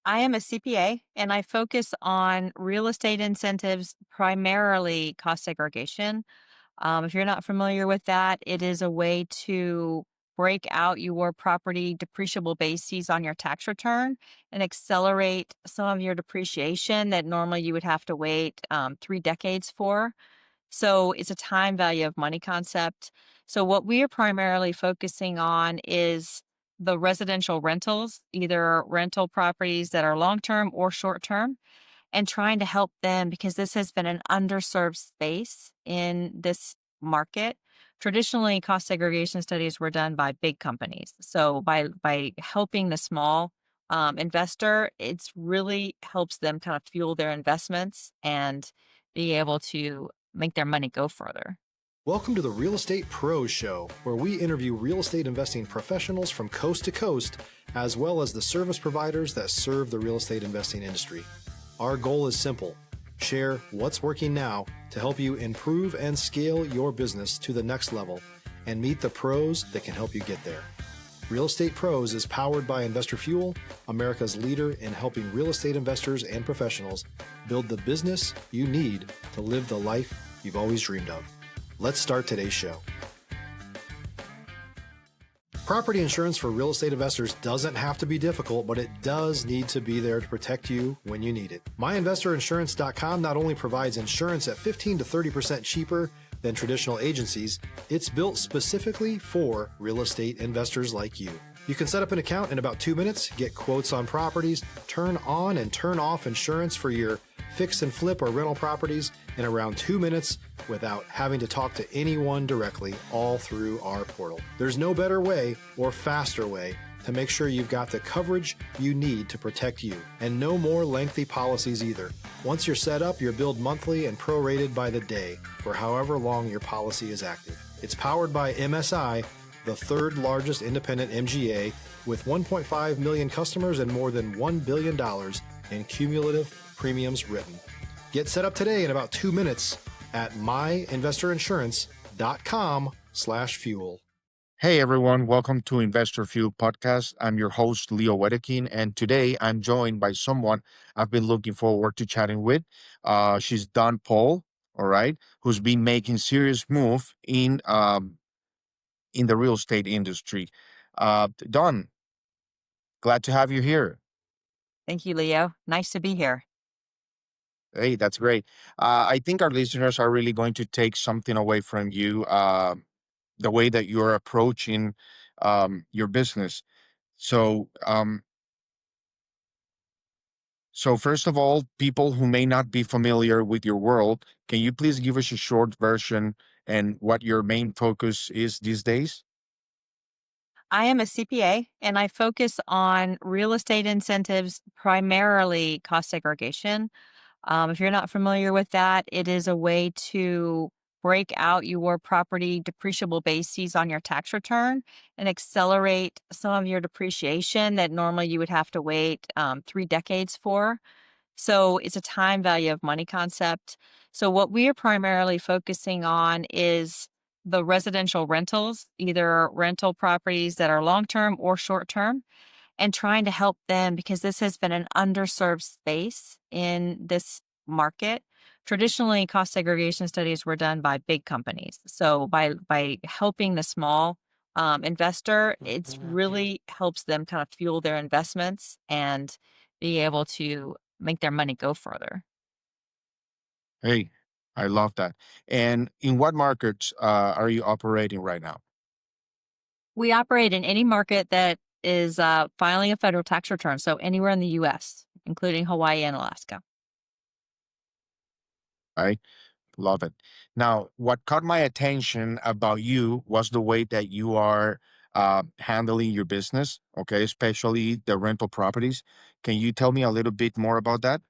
I am a CPA and I focus on real estate incentives, primarily cost segregation. If you're not familiar with that, it is a way to break out your property depreciable bases on your tax return and accelerate some of your depreciation that normally you would have to wait 3 decades for. So it's a time value of money concept. So what we are primarily focusing on is the residential rentals, either rental properties that are long term or short term, and trying to help them because this has been an underserved space in this market. Traditionally, cost segregation studies were done by big companies. So by helping the small investor, it's really helps them kind of fuel their investments and be able to make their money go further. Welcome to the Real Estate Pros Show, where we interview real estate investing professionals from coast to coast, as well as the service providers that serve the real estate investing industry. Our goal is simple: share what's working now to help you improve and scale your business to the next level and meet the pros that can help you get there. Real Estate Pros is powered by Investor Fuel, America's leader in helping real estate investors and professionals build the business you need to live the life you've always dreamed of. Let's start today's show. Property insurance for real estate investors doesn't have to be difficult, but it does need to be there to protect you when you need it. MyInvestorInsurance.com not only provides insurance at 15 to 30% cheaper than traditional agencies, it's built specifically for real estate investors like you. You can set up an account in about 2 minutes, get quotes on properties, turn on and turn off insurance for your fix and flip or rental properties in around 2 minutes without having to talk to anyone directly, all through our portal. There's no better way or faster way to make sure you've got the coverage you need to protect you, and no more lengthy policies either. Once you're set up, you're billed monthly and prorated by the day for however long your policy is active. It's powered by MSI, the third largest independent MGA, with 1.5 million customers and more than $1 billion in cumulative premiums written. Get set up today in about 2 minutes at myinvestorinsurance.com/fuel. Hey everyone, welcome to Investor Fuel Podcast. I'm your host, Leo Wedekin, and today I'm joined by someone I've been looking forward to chatting with. She's Dawn Paul, all right, who's been making serious move in the real estate industry. Dawn, glad to have you here. Thank you, Leo. Nice to be here. Hey, that's great. I think our listeners are really going to take something away from you, the way that you're approaching your business. So, so first of all, people who may not be familiar with your world, can you please give us a short version and what your main focus is these days? I am a CPA and I focus on real estate incentives, primarily cost segregation. If you're not familiar with that, it is a way to break out your property depreciable bases on your tax return and accelerate some of your depreciation that normally you would have to wait 3 decades for. So it's a time value of money concept. So what we are primarily focusing on is the residential rentals, either rental properties that are long term or short term, and trying to help them because this has been an underserved space in this market. Traditionally, cost segregation studies were done by big companies. So by helping the small investor, it's really helps them kind of fuel their investments and be able to make their money go further. Hey, I love that. And in what markets are you operating right now? We operate in any market that is filing a federal tax return, so anywhere in the U.S., including Hawaii and Alaska. Right? Love it. Now, what caught my attention about you was the way that you are handling your business, okay, especially the rental properties. Can you tell me a little bit more about that?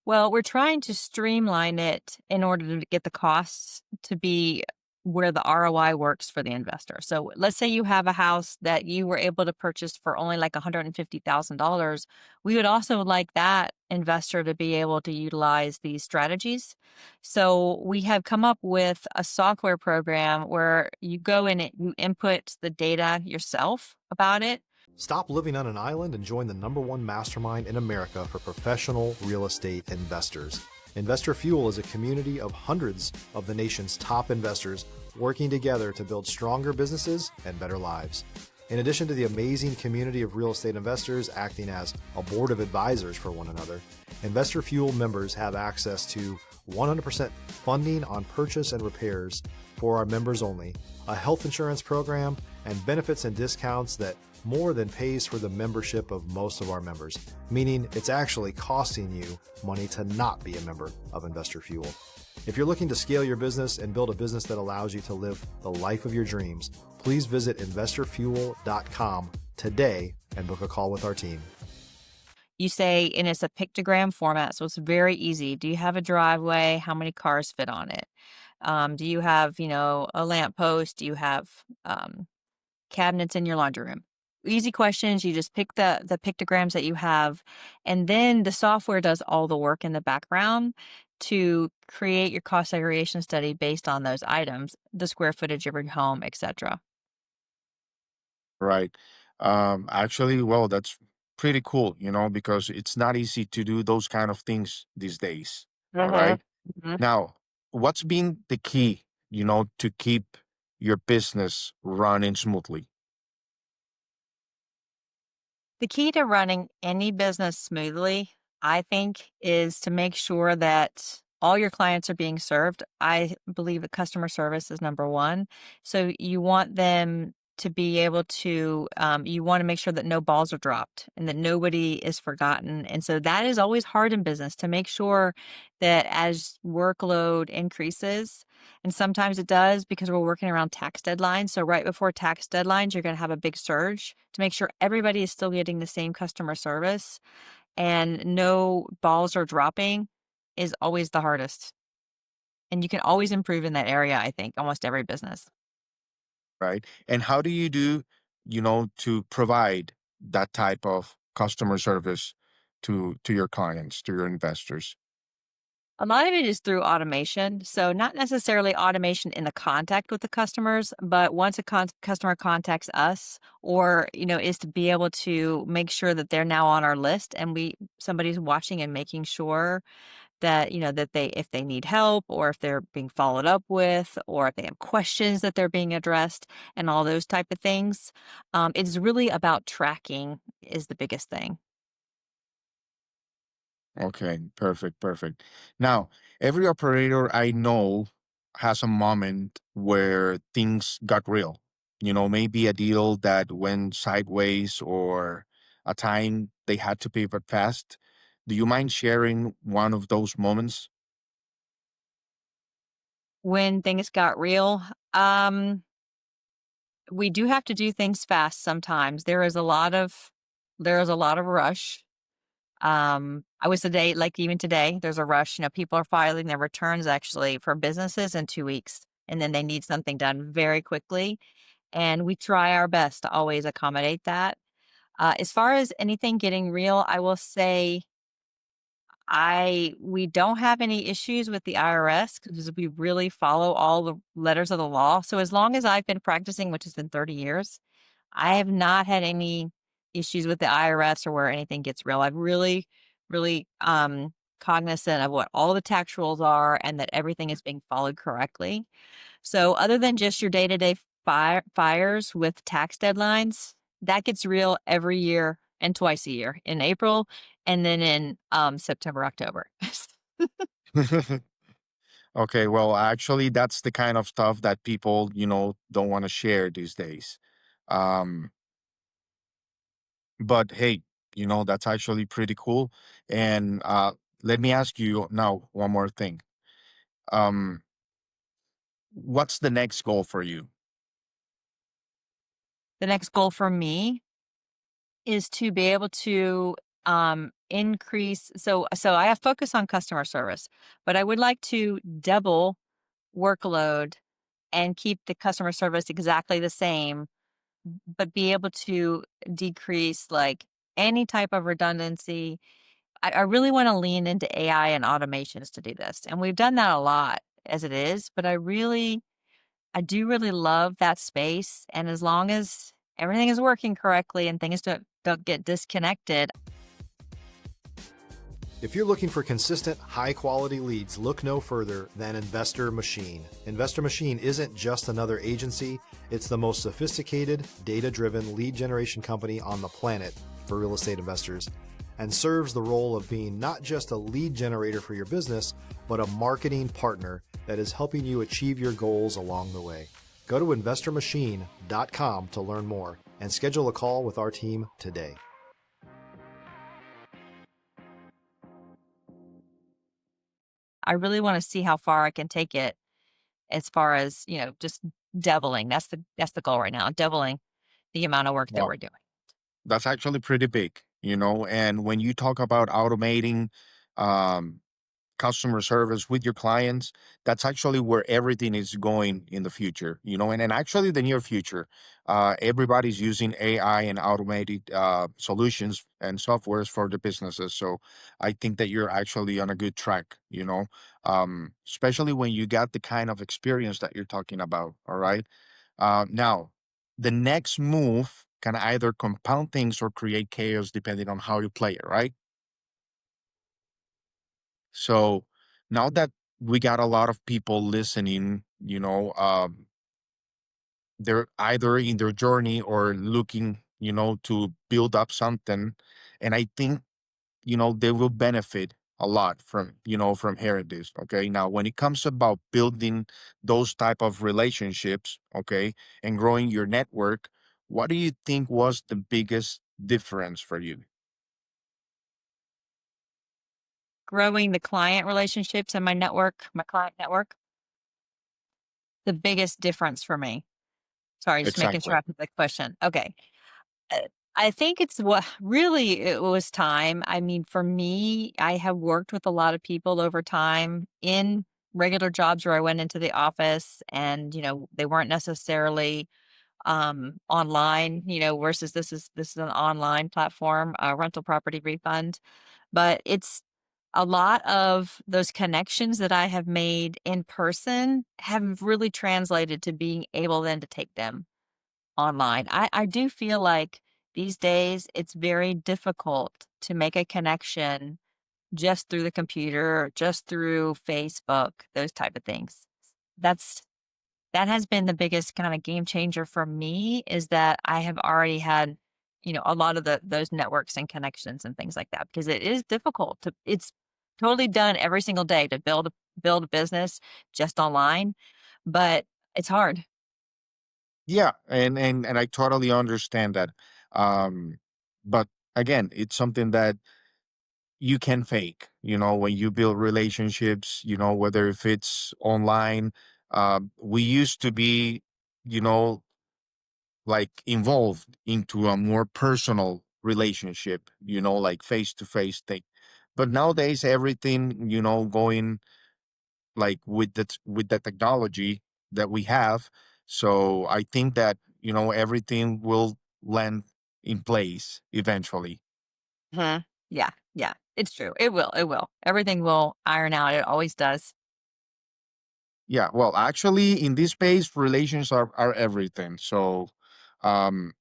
Well, we're trying to streamline it in order to get the costs to be where the ROI works for the investor. So let's say you have a house that you were able to purchase for only like $150,000. We would also like that investor to be able to utilize these strategies. So we have come up with a software program where you go in it, you input the data yourself about it. Stop living on an island and join the #1 mastermind in America for professional real estate investors. Investor Fuel is a community of hundreds of the nation's top investors working together to build stronger businesses and better lives. In addition to the amazing community of real estate investors acting as a board of advisors for one another, Investor Fuel members have access to 100% funding on purchase and repairs for our members only, a health insurance program, and benefits and discounts that more than pays for the membership of most of our members, meaning it's actually costing you money to not be a member of Investor Fuel. If you're looking to scale your business and build a business that allows you to live the life of your dreams, please visit investorfuel.com today and book a call with our team. You say, and it's a pictogram format, so it's very easy. Do you have a driveway? How many cars fit on it? Do you have, a lamppost? Do you have cabinets in your laundry room? Easy questions. You just pick the pictograms that you have, and then the software does all the work in the background to create your cost segregation study based on those items, the square footage of your home, etc. Right. Actually, well, that's pretty cool, because it's not easy to do those kind of things these days. All Mhm. right. Mhm. Now, what's been the key, to keep your business running smoothly? The key to running any business smoothly, I think, is to make sure that all your clients are being served. I believe that customer service is number one. So you want them to be able to, you want to make sure that no balls are dropped and that nobody is forgotten. And so that is always hard in business to make sure that as workload increases, and sometimes it does because we're working around tax deadlines. So right before tax deadlines, you're going to have a big surge to make sure everybody is still getting the same customer service and no balls are dropping is always the hardest. And you can always improve in that area, I think, almost every business. Right? And how do you do, to provide that type of customer service to your clients, to your investors? A lot of it is through automation. So, not necessarily automation in the contact with the customers, but once a customer contacts us or, is to be able to make sure that they're now on our list and somebody's watching and making sure that, that if they need help or if they're being followed up with or if they have questions that they're being addressed and all those type of things. It's really about tracking is the biggest thing. Okay, perfect, perfect. Now, every operator I know has a moment where things got real. Maybe a deal that went sideways or a time they had to pivot fast. Do you mind sharing one of those moments? When things got real, we do have to do things fast sometimes. There is a lot of rush. I was today, like even today, there's a rush. People are filing their returns actually for businesses in 2 weeks, and then they need something done very quickly. And we try our best to always accommodate that. As far as anything getting real, I will say we don't have any issues with the IRS because we really follow all the letters of the law. So as long as I've been practicing, which has been 30 years, I have not had any issues with the IRS or where anything gets real. I've really, really cognizant of what all the tax rules are and that everything is being followed correctly. So other than just your day-to-day fires with tax deadlines, that gets real every year and twice a year in April and then in September, October. Okay, well, actually, that's the kind of stuff that people, don't want to share these days. Um, but hey, that's actually pretty cool. And let me ask you now one more thing. Um, what's the next goal for you? The next goal for me is to be able to increase so I have focus on customer service, but I would like to double workload and keep the customer service exactly the same, but be able to decrease like any type of redundancy. I really want to lean into AI and automations to do this. And we've done that a lot as it is, but I do really love that space. And as long as everything is working correctly and things don't get disconnected. If you're looking for consistent, high-quality leads, look no further than Investor Machine. Investor Machine isn't just another agency, it's the most sophisticated, data-driven lead generation company on the planet for real estate investors, and serves the role of being not just a lead generator for your business, but a marketing partner that is helping you achieve your goals along the way. Go to investormachine.com to learn more and schedule a call with our team today. I really want to see how far I can take it as far as, just doubling. That's the goal right now, doubling the amount of work that Well, we're doing. that's actually pretty big, and when you talk about automating um, customer service with your clients, that's actually where everything is going in the future, and actually the near future. Everybody's using AI and automated solutions and softwares for the businesses. So I think that you're actually on a good track, especially when you got the kind of experience that you're talking about. All right. Now, the next move can either compound things or create chaos depending on how you play it, right? So now that we got a lot of people listening, they're either in their journey or looking, to build up something. And I think, they will benefit a lot from hearing this. Okay. Now, when it comes about building those type of relationships, okay, and growing your network, what do you think was the biggest difference for you? Growing the client relationships and my client network, the biggest difference for me. Sorry, just making sure Exactly. I put the question. Okay. Uh, I think it's what really it was time. I mean, for me, I have worked with a lot of people over time in regular jobs where I went into the office and, they weren't necessarily online, versus this is an online platform, rental property refund. But it's a lot of those connections that I have made in person have really translated to being able then to take them online. I do feel like these days it's very difficult to make a connection just through the computer, or just through Facebook, those type of things. That's that has been the biggest kind of game changer for me is that I have already had, a lot of those networks and connections and things like that because it is difficult to it's totally done every single day to build a business just online, but it's hard. Yeah, and I totally understand that. Um, but again, it's something that you can fake, when you build relationships, whether if it's online. We used to be, you know, like involved into a more personal relationship, like face to face thing. But nowadays, everything, going like with the technology that we have. So I think that everything will land in place eventually. Mhm. Yeah, yeah, it's true. It will. Everything will iron out. It always does. Yeah, well, actually, in this space, relations are everything. So um,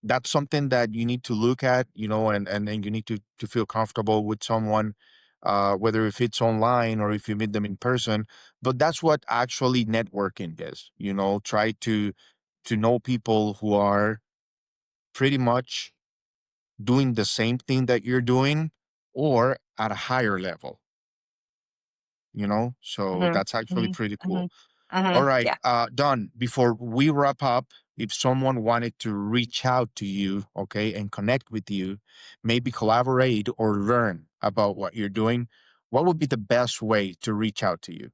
that's something that you need to look at, and you need to feel comfortable with someone, whether if it's online or if you meet them in person. But that's what actually networking is. Try to know people who are pretty much doing the same thing that you're doing or at a higher level. So Mhm, that's actually mhm, pretty cool. mhm, All mhm. right, Yeah. Don, before we wrap up, if someone wanted to reach out to you, okay, and connect with you, maybe collaborate or learn about what you're doing, what would be the best way to reach out to you?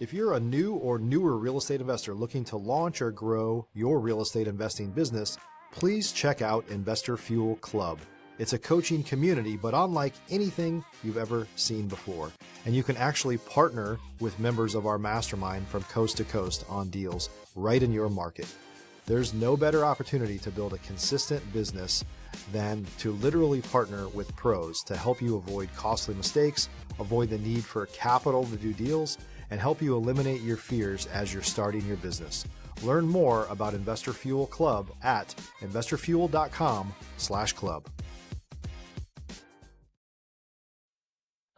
If you're a new or newer real estate investor looking to launch or grow your real estate investing business, please check out Investor Fuel Club. It's a coaching community, but unlike anything you've ever seen before. And you can actually partner with members of our mastermind from coast to coast on deals right in your market. There's no better opportunity to build a consistent business than to literally partner with pros to help you avoid costly mistakes, avoid the need for capital to do deals, and help you eliminate your fears as you're starting your business. Learn more about Investor Fuel Club at investorfuel.com/club.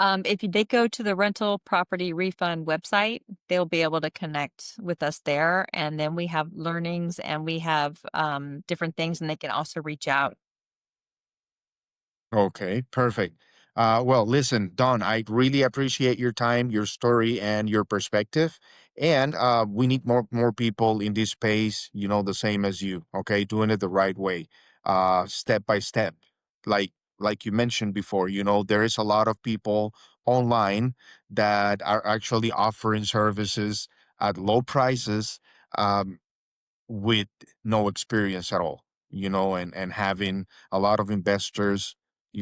If they go to the rental property refund website, they'll be able to connect with us there. And then we have learnings and we have different things, and they can also reach out. Okay, perfect. Well, listen, Don, I really appreciate your time, your story, and your perspective. And we need more people in this space, the same as you. Okay, doing it the right way, step by step. Like like you mentioned before, there is a lot of people online that are actually offering services at low prices. Um, with no experience at all, and having a lot of investors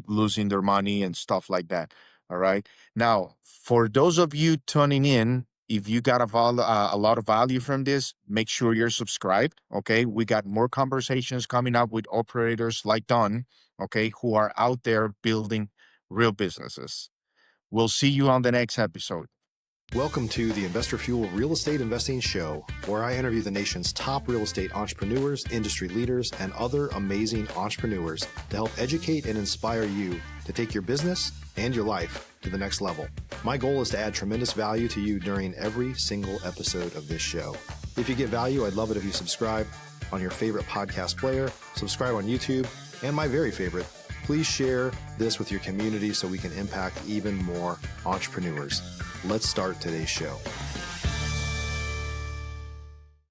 losing their money and stuff like that. All right. Now, for those of you tuning in, if you got a lot of value from this, make sure you're subscribed. Okay. We got more conversations coming up with operators like Don, okay, who are out there building real businesses. We'll see you on the next episode. Welcome to the Investor Fuel Real Estate Investing Show, where I interview the nation's top real estate entrepreneurs, industry leaders, and other amazing entrepreneurs to help educate and inspire you to take your business and your life to the next level. My goal is to add tremendous value to you during every single episode of this show. If you get value, I'd love it if you subscribe on your favorite podcast player, subscribe on YouTube, and my very favorite, please share this with your community so we can impact even more entrepreneurs. Let's start today's show.